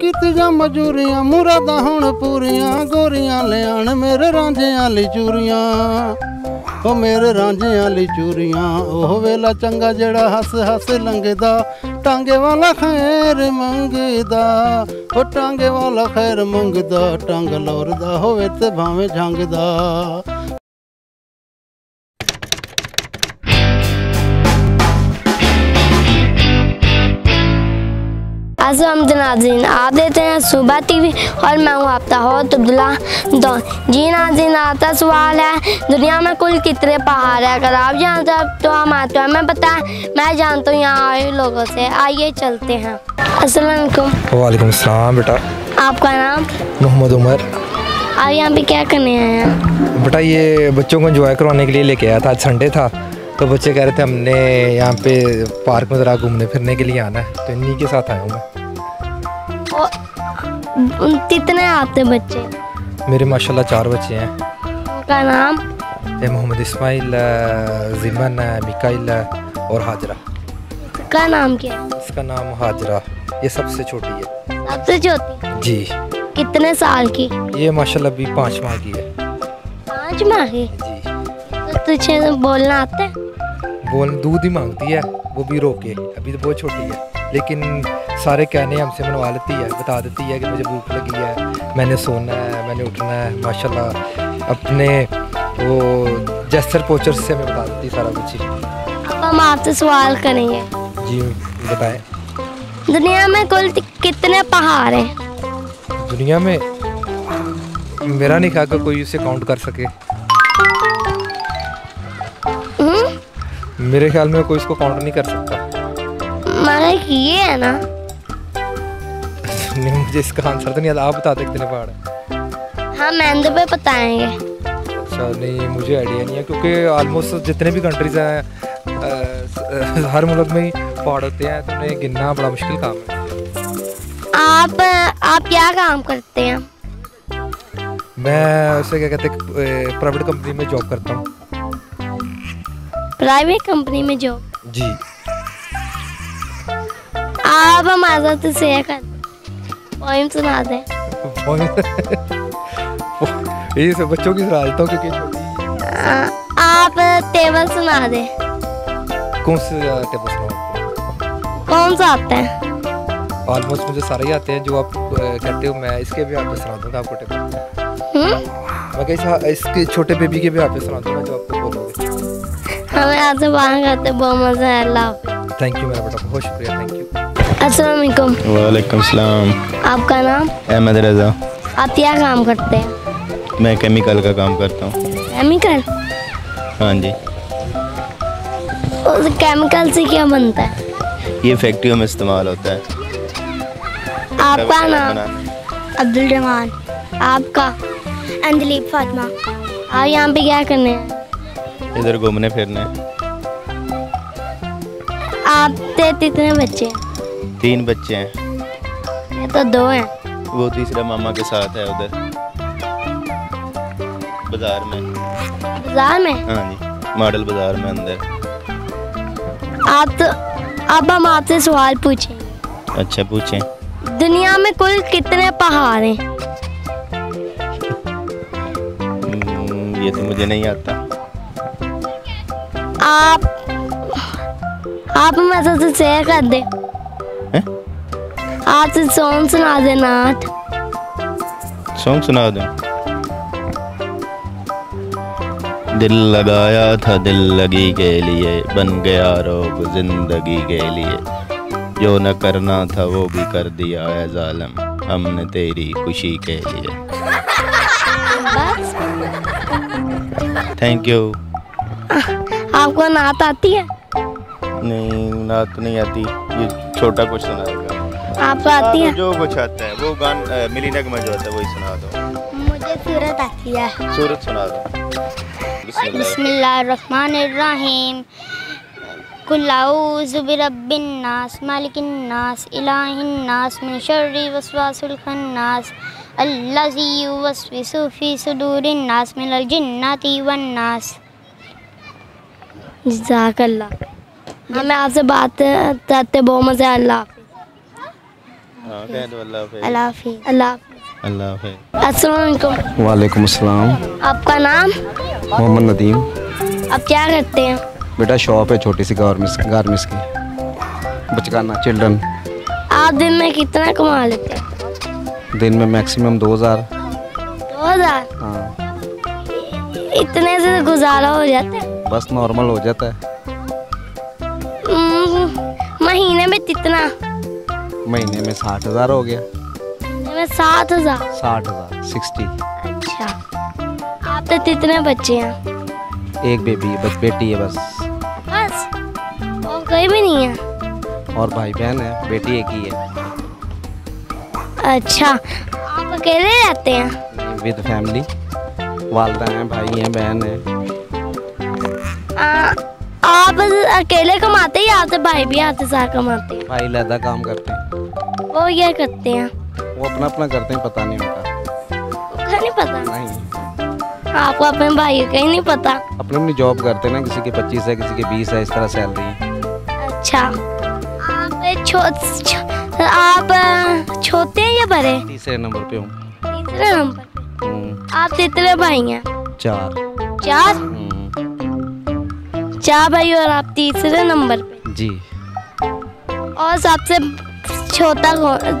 कीतियां मजूरियां मुरादा हुण पूरियां गोरियां ले आण मेरे रांझियां ली चूरियां ओ मेरे रांझियां ली चूरियां ओह वेला चंगा जेड़ा हस हस लंघदा टांगे वाला खैर मंगदा ओ टांगे वाला खैर मंगदा टांग लौरदा होवे ते भावें झंगदा। अस्सलाम नाज़रीन, आप देते हैं सुबह टीवी और मैं हूँ आपका होस्ट अब्दुल्ला दौन। जी नाज़रीन, आता सवाल है दुनिया में कुल कितने पहाड़ है? अगर आप जानते हैं तो हम आते हैं, मैं बताएं मैं जानता हूँ यहाँ आए लोगों से। आइए चलते हैं। अस्सलाम वालेकुम। वालेकुम सलाम बेटा। आपका नाम? मोहम्मद उमर। आप यहाँ पे क्या करने आए हैं? बेटा ये बच्चों को एंजॉय करवाने के लिए लेके आया था, आज संडे था तो बच्चे कह रहे थे हमने यहाँ पे पार्क में ज़रा घूमने फिरने के लिए आना है, तो इन्हीं के साथ आया हूँ मैं। कितने आते बच्चे? मेरे माशाल्लाह 4 बच्चे हैं। उनका नाम? मोहम्मद इस्माइल, ज़िमन, मिकाइल और हाजरा। इसका नाम क्या है? इसका नाम हाजरा, ये सबसे छोटी है। सबसे छोटी? जी। कितने साल की? ये माशाल्लाह अभी 5 माह की है। 5 माह की? जी। तो तुझे बोलना आता है? दूध ही मांगती है वो भी रो के, अभी तो बहुत छोटी है, लेकिन सारे कहने हमसे मनवा लेती है, बता देती है कि मुझे भूख लगी है, मैंने सोना है, मैंने उठना है। माशाल्लाह अपने वो जेस्चर पोचर से मैं बता देती सारा कुछ ही। अब हम आपसे सवाल करेंगे। जी बताएं। दुनिया में कुल कितने पहाड़ हैं? दुनिया में मेरा नहीं ख्याल कि कोई उसे काउंट कर सके। मेरे ख्याल में कोई इसको काउंट नहीं कर सकता। मगर ये है ना। नहीं, मुझे इसका आंसर तो नहीं आता, आप बता दे कितने पहाड़ हैं। हाँ मैंने पे बताएंगे। अच्छा नहीं, मुझे आइडिया नहीं है क्योंकि ऑलमोस्ट जितने भी कंट्रीज हैं हर मुल्क में ही पहाड़ होते हैं, तो उन्हें गिनना बड़ा मुश्किल काम है। आप क्या काम करते हैं? मैं उसे क्या कहते हैं, प्राइवेट कंपनी में जॉब करता हूँ। प्राइवेट कंपनी में जॉब? जी। आप हमारे साथ शेयर कर पोएम सुना दें। ये सब बच्चों की सुना देता हूँ क्योंकि छोटी। आप टेबल सुना दें। कौन से टेबल सुनाऊँ? कौन सा आता है? ऑलमोस्ट मुझे सारे ही आते हैं जो आप कहते हो। मैं इसके भी आप सुना दूँगा आपको टेबल। मैं कहीं इसके छोटे बेबी के भी आप सुना दूँगा जो आपको बोलोगे। हमें आपसे बात करते बहुत मजा है। अल्लाह। थैंक यू मेरा बेटा, बहुत शुक्रिया। Thank you. अस्सलाम वालेकुम। वालेकुम सलाम। आपका नाम? अहमद रज़ा। आप क्या काम करते हैं? मैं केमिकल का काम करता हूँ। केमिकल? हाँ जी। उस केमिकल से क्या बनता है? ये फैक्ट्रियों में इस्तेमाल होता है। आपका नाम? अब्दुल रहमान। आपका? अंजलीब फातिमा। आप यहाँ पे क्या करने हैं? इधर घूमने फिरने। आपके कितने बच्चे हैं? 3 बच्चे हैं। ये तो 2 हैं। वो तीसरा मामा के साथ है उधर बाजार में। बाजार में? हाँ जी, मॉडल बाजार में अंदर। अब हम आपसे सवाल पूछेंगे। अच्छा पूछें। दुनिया में कुल कितने पहाड़ हैं? ये तो मुझे नहीं आता। आप मेरे से शेयर कर दे। आप से सॉन्ग सुना दे। नाथ सॉन्ग सुना दूं? दिल लगाया था दिल लगी के लिए, बन गया रोग जिंदगी के लिए, जो न करना था वो भी कर दिया है जालिम, हमने तेरी खुशी के लिए। Thank you. आपको नात आती है? नहीं, नात तो नहीं आती, ये छोटा कुछ सुनाएगा। आपको आती है? जो कुछ आता है वो गान मिली नगमा जो आता है वही सुना दो। मुझे सूरत आती है। सूरत सुना दो। बिस्मिल्लाहिर्रहमानिर्रहीम। कुल औज़ु बिरब्बिन नास मालिकिन नास इलाहिन नास मिन शर्रि वस्वासिल खन्नास अल्लज़ी युवस्विसु फ़ी सुदूरिन नास मिनल जिन्नति वन नास। जज़ाकल्लाह। हमें आपसे बात करते बहुत मज़ा। अल्लाह। हाँ कह दो अल्लाह हाफिज़। अल्लाह हाफिज़। अल्लाह हाफिज़। अल्लाह हाफिज़। अस्सलाम वालेकुम। वालेकुम अस्सलाम। आपका नाम? मोहम्मद नदीम। आप क्या करते हैं? बेटा शॉप है छोटी सी गारमेंट्स की, बचकाना चिल्ड्रन। आप दिन में कितना कमा लेते हैं? दिन में मैक्सिमम 2000। 2000? हाँ इतने से गुजारा हो जाता है? बस नॉर्मल हो जाता है। महीने में कितना? महीने में 60,000 हो गया। महीने में 7,000? 60,000 60। अच्छा, आप तो कितने बच्चे हैं? एक बेटी है बस। बस? और कोई भी नहीं है? और भाई बहन है, बेटी एक ही है। अच्छा, आप अकेले रहते हैं? विद फैमिली, वालदा हैं, भाई हैं, बहन है। आप अकेले कमाते हैं या तो भाई भी आते साथ कमाते हैं? भाई लदा काम करते हैं। वो क्या करते हैं? वो अपना अपना करते हैं, पता नहीं उनका। उनका नहीं पता? नहीं, आपको अपने भाई का ही नहीं पता? अपनी अपनी जॉब करते हैं ना, किसी के 25 है, किसी के 20 है, इस तरह सैलरी है। अच्छा, आप छोटे हैं या बड़े? तीसरे नंबर पे हूँ। तीसरे नंबर पे? आप कितने भाई हैं? 4। 4? 4 भाई और आप तीसरे नंबर पे? जी। और सबसे छोटा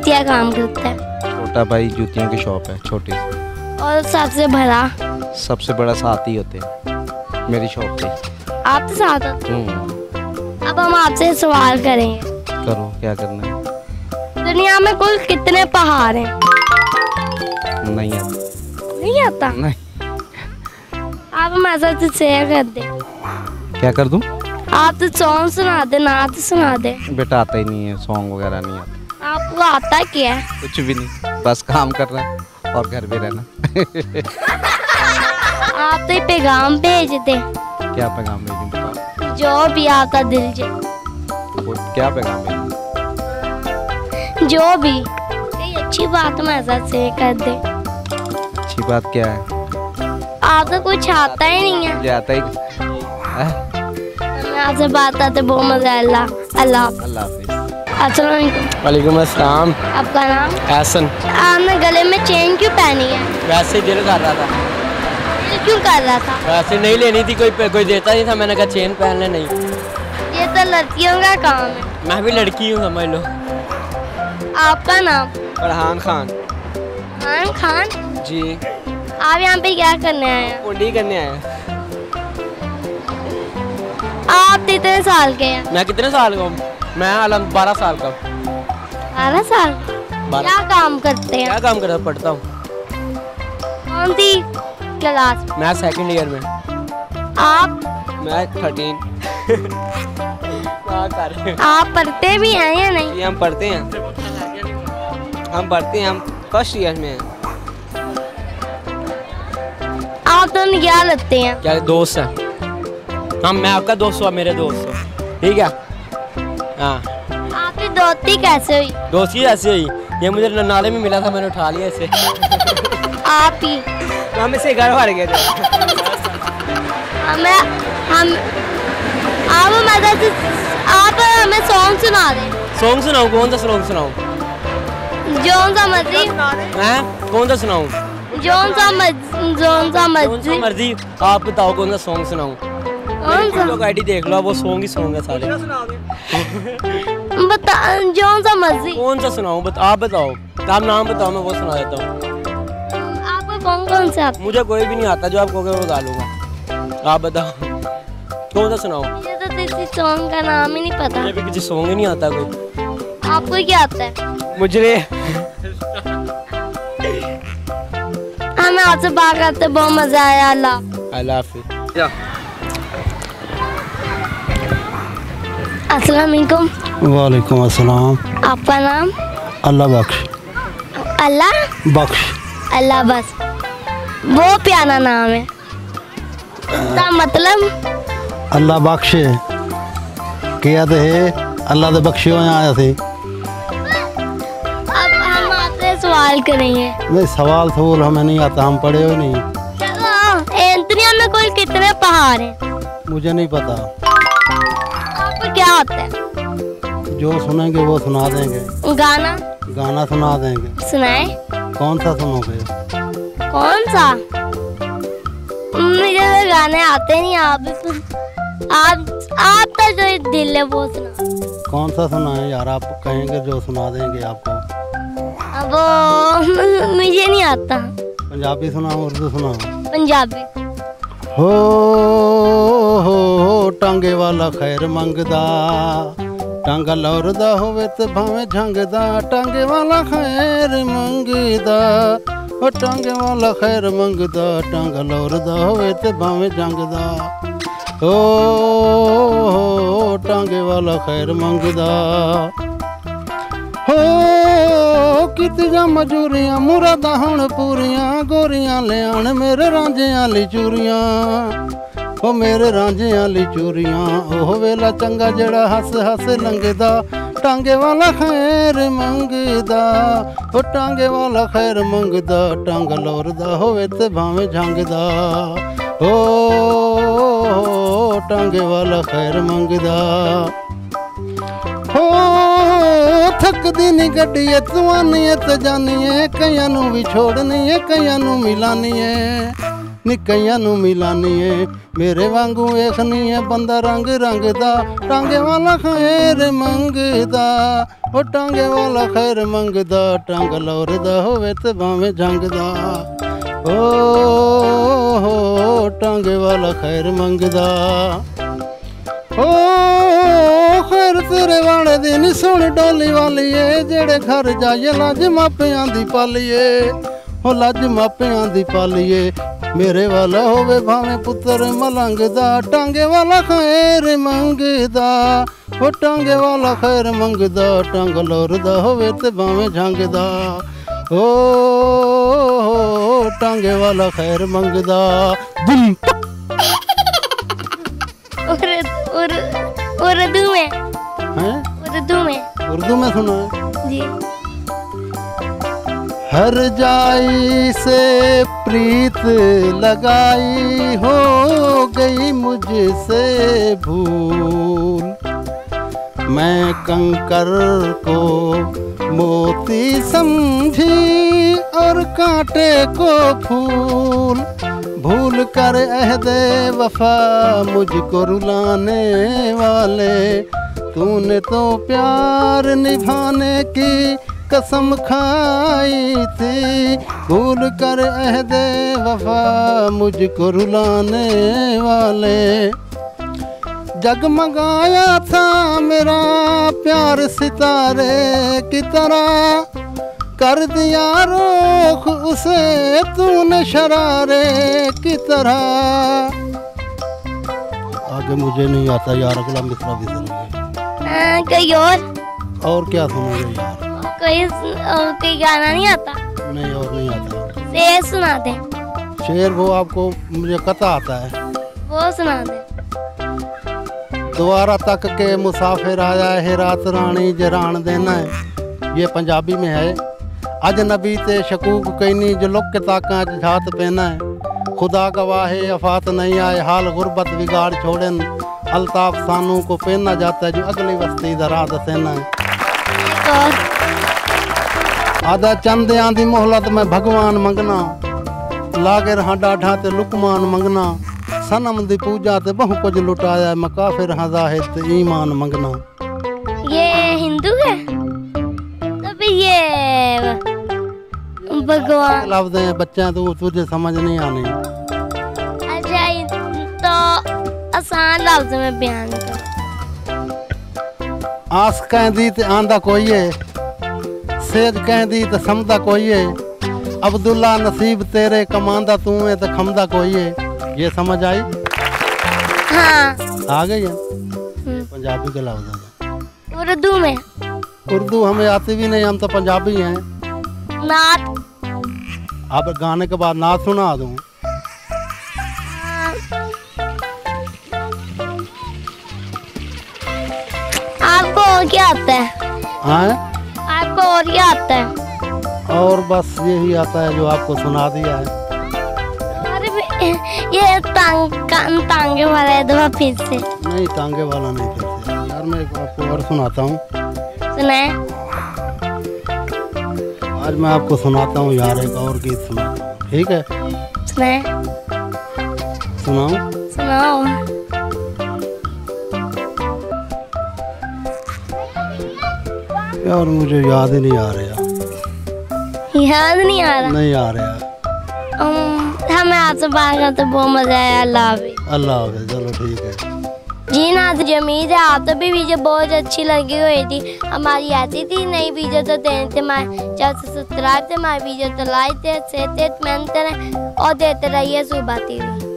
क्या काम करता है? छोटा भाई जूतियों की शॉप है छोटी सी। और सबसे बड़ा? सबसे बड़ा साथ ही होते हैं मेरी शॉप पे। आप तो साथ होते हैं। अब हम आपसे सवाल करेंगे। करो, क्या करना है? दुनिया में कुल कितने पहाड़ हैं? नहीं आता। नहीं आता? नहीं। आप हमारे साथ शेयर कर दे। क्या कर दूं? आप तो सॉन्ग सुना दे, नाच सुना दे। बेटा आता ही नहीं है, सॉन्ग वगैरह नहीं आता। आपको आता क्या है? कुछ भी नहीं, बस काम करना और घर में रहना। आप तो पैगाम भेज दे। क्या पैगाम भेजूं बताओ? जो भी आता दिल से। क्या पैगाम भेजूं? जो भी कोई अच्छी बात हमारे साथ शेयर कर दे। अच्छी बात क्या है? आप तो कुछ आता ही नहीं है। मुझे आता ही हमें आपसे बात आते बहुत मजा आया। अल्लाह अल्लाह हाफिज़। अस्सलाम वालेकुम। वालेकुम अस्सलाम। आपका नाम? एहसन। आपने गले में चेन क्यों पहनी है? वैसे ही दिल कर रहा था। दिल क्यों कर रहा था? वैसे नहीं लेनी थी, कोई देता नहीं था, मैंने कहा चेन पहन ले। नहीं, ये तो लड़कियों का काम है। मैं भी लड़की हूँ समझ लो। आपका नाम? फरहान खान। फरहान खान जी। आप यहाँ पे क्या करने आए हैं? कुंडी करने आया। आप कितने साल के हैं? मैं कितने साल का हूँ? मैं 12 साल का। 12 साल? 12। क्या काम करते हैं? क्या काम करता? पढ़ता हूँ। कौन सी क्लास? मैं 2nd ईयर में। आप? मैं 13। आप पढ़ते भी हैं या नहीं? जी हम पढ़ते हैं, हम फर्स्ट ईयर में हैं। आप दोनों क्या लगते हैं? क्या दोस्त हैं हम? मैं आपका दोस्त हुआ, मेरे दोस्त हो, ठीक है? हाँ। आपकी दोस्ती कैसे हुई? दोस्ती ऐसे हुई, ये मुझे नाले में मिला था, मैंने उठा लिया इसे। आप ही? हम इसे घर भर गए थे। आप हमें सॉन्ग सुना दें। सॉन्ग सुनाऊं? कौन सा सॉन्ग सुनाऊं? जोन सा मर्जी। हैं? कौन सा सुनाऊं? जोन सा मर्जी। मर्जी। आप बताओ कौन सा सॉन्ग सुनाऊं? कौन सा? लोग आईडी देख लो, वो सॉन्ग ही सॉन्ग है सारे। बता, जोन सा मर्जी। कौन सा सुनाऊं? आप बताओ, आप नाम बताओ, मैं वो सुना देता हूँ। आपको कौन कौन से आते? मुझे कोई भी नहीं आता, जो आप कहोगे वो गा लूंगा। आप बताओ कौन सा सुनाऊं? मुझे तो किसी सॉन्ग का नाम ही नहीं पता। मुझे भी किसी सॉन्ग ही नहीं आता कोई। आपको क्या आता है? मुझे हमें आपसे बात करते बहुत मजा आया। अल्लाह हाफिज़। अस्सलाम वालेकुम। वालेकुम अस्सलाम। आपका नाम? अल्लाह बख्श। अल्लाह बख्श। अल्लाह बस, बहुत प्यारा नाम है। इसका मतलब? अल्लाह बख्श किया तो है, अल्लाह तो बख्शियो आया थे। अब हम आपसे सवाल करेंगे। नहीं सवाल थोल हमें नहीं आता, हम पढ़े हो नहीं। दुनिया में कुल कितने पहाड़ हैं? मुझे नहीं पता। आपको क्या आता है? जो सुनेंगे वो सुना देंगे। गाना गाना सुना देंगे। सुनाए। कौन सा सुनोगे? कौन सा? मुझे तो गाने आते नहीं, आप भी सुन। आप तो जो दिल है वो सुना। कौन सा सुनाए यार? आप कहेंगे जो सुना देंगे आपको। अब वो मुझे नहीं आता। पंजाबी सुनाओ, उर्दू सुनाओ? पंजाबी। हो टांगे वाला खैर मंगदा, टांगा लौरदा होवे ते भावे झंगदा, टांगे वाला खैर मंगदा, ओ टांगे वाला खैर मंगदा, टांगा लौरदा होवे ते भावे झंगदा, ओ टांगे वाला खैर मंगदा। हो कितियां मजूरियां मुरादां हुण पूरियां, गोरियां ले आण मेरे रांझियां ली चूरियां, ओ मेरे रांझियां ली चूरियां, ओह वेला चंगा जेड़ा हस हस लंघदा, टांगे वाला खैर मंगदा, ओ टांगे वाला खैर मंगदा, टांगा लौरदा होवे ते भावें झंगदा, ओ टांगे वाला खैर मंगदा। हो थकदी नी गड्डी ए तू आनी ए ते जानी ए, कईयां नू भी छोड़नी ए कईयां नू मिलानी ए, नी कईयां नू मिलानी ए, मेरे वांगू वेखनी ए बंदा रंग रंगदा, टांगे वाला खैर मंगदा, ओ टांगे वाला खैर मंगदा, टांग लौरदा होवे ते भावें झंगदा, ओ टांगे वाला खैर मंगदा। ओ खैर तेरे वाले दिन सुन डोली वालीए, जेड़े घर जाइए लज मापियां दी पालीए, हो लज मापियां दी पालीए, मेरे वाला होवे भावें पुत्र मलंगदा, टांगे वाला खैर मंगदा, हो टांगे वाला खैर मंगदा, टांग लौरदा होवे ते भावें झंगदा, ओ टांगे वाला खैर मंगदा। उर्दू में हैं? उर्दू में सुना जी। हर जाई से प्रीत लगाई, हो गई मुझसे भूल, मैं कंकर को मोती समझी और कांटे को फूल, भूल कर अहदे वफा मुझको रुलाने वाले, तूने तो प्यार निभाने की कसम खाई थी, भूल कर अहदे वफा मुझको रुलाने वाले, जगमगाया था मेरा प्यार सितारे की तरह, कर दिया रोख उसे तूने शरारे की तरह। आगे मुझे नहीं आता यार, अगला मिसरा भी सुनिए। कोई और क्या सुनोगे यार? कोई गाना नहीं आता? नहीं और नहीं आता। शेर सुना दे। शेर वो आपको मुझे कता आता है, वो सुना दे। दोबारा तक के मुसाफिर आया है रात रानी जरान देना है, ये पंजाबी में है। अजनबी ते शकूक कैनी जो लुक के ताका झात पहना है, खुदा गवाह है अफात नहीं आए हाल गुर्बत बिगाड़ छोड़न, अल्ताफ सानू को पहना जाता है जो अगली वस्ती दरा दसेना है। आधा चंद आंदी मोहलत में भगवान मंगना, लागे रहा डाढ़ा ते लुकमान मंगना, सनम दी पूजा ते बहु कुछ लुटाया, मकाफिर हाँ जाहिद ते ईमान मंगना। ये हिंदू है तो फिर ये भगवान लफ्ज़ हैं बच्चे, तो तुझे समझ नहीं आने। अच्छा तो आसान लफ्ज में बयान करो। आस कह दी ते आंदा कोई है, सेज कह दी ते समझदा कोई है, अब्दुल्ला नसीब तेरे कमांदा तू है ते खमदा कोई है, ये समझ आई? हाँ आ गई है। पंजाबी के लफ्ज़ हैं। उर्दू में? उर्दू हमें आती भी नहीं, हम तो पंजाबी हैं। नात? अब गाने के बाद नात सुना दूँ। आपको और क्या आता है? हाँ आपको और क्या आता है? और बस यही आता है जो आपको सुना दिया है। अरे ये तांगे वाला है, दो फिर से। नहीं तांगे वाला नहीं करते यार, मैं आपको और सुनाता हूँ। सुनाए। आज मैं आपको सुनाता हूँ यार, एक और गीत सुनाता हूँ, ठीक है? सुनाए। सुनाऊँ? सुनाओ। यार मुझे याद ही नहीं आ रहा। याद नहीं आ रहा? नहीं आ रहा। हमें आपसे बात करते बहुत मजा आया। अल्लाह हाफिज़। अल्लाह हाफिज़। चलो ठीक है जी नाज़रीन, उम्मीद है आप तो भी वीडियो बहुत अच्छी लगी हुई थी। हमारी ऐसी थी नई वीडियो तो देते थे हमारे चैनल से सब्सक्राइब थे, हमारी वीडियो तो लाइक थे, सेहत मेहनत और देते रहिए सुबह टीवी।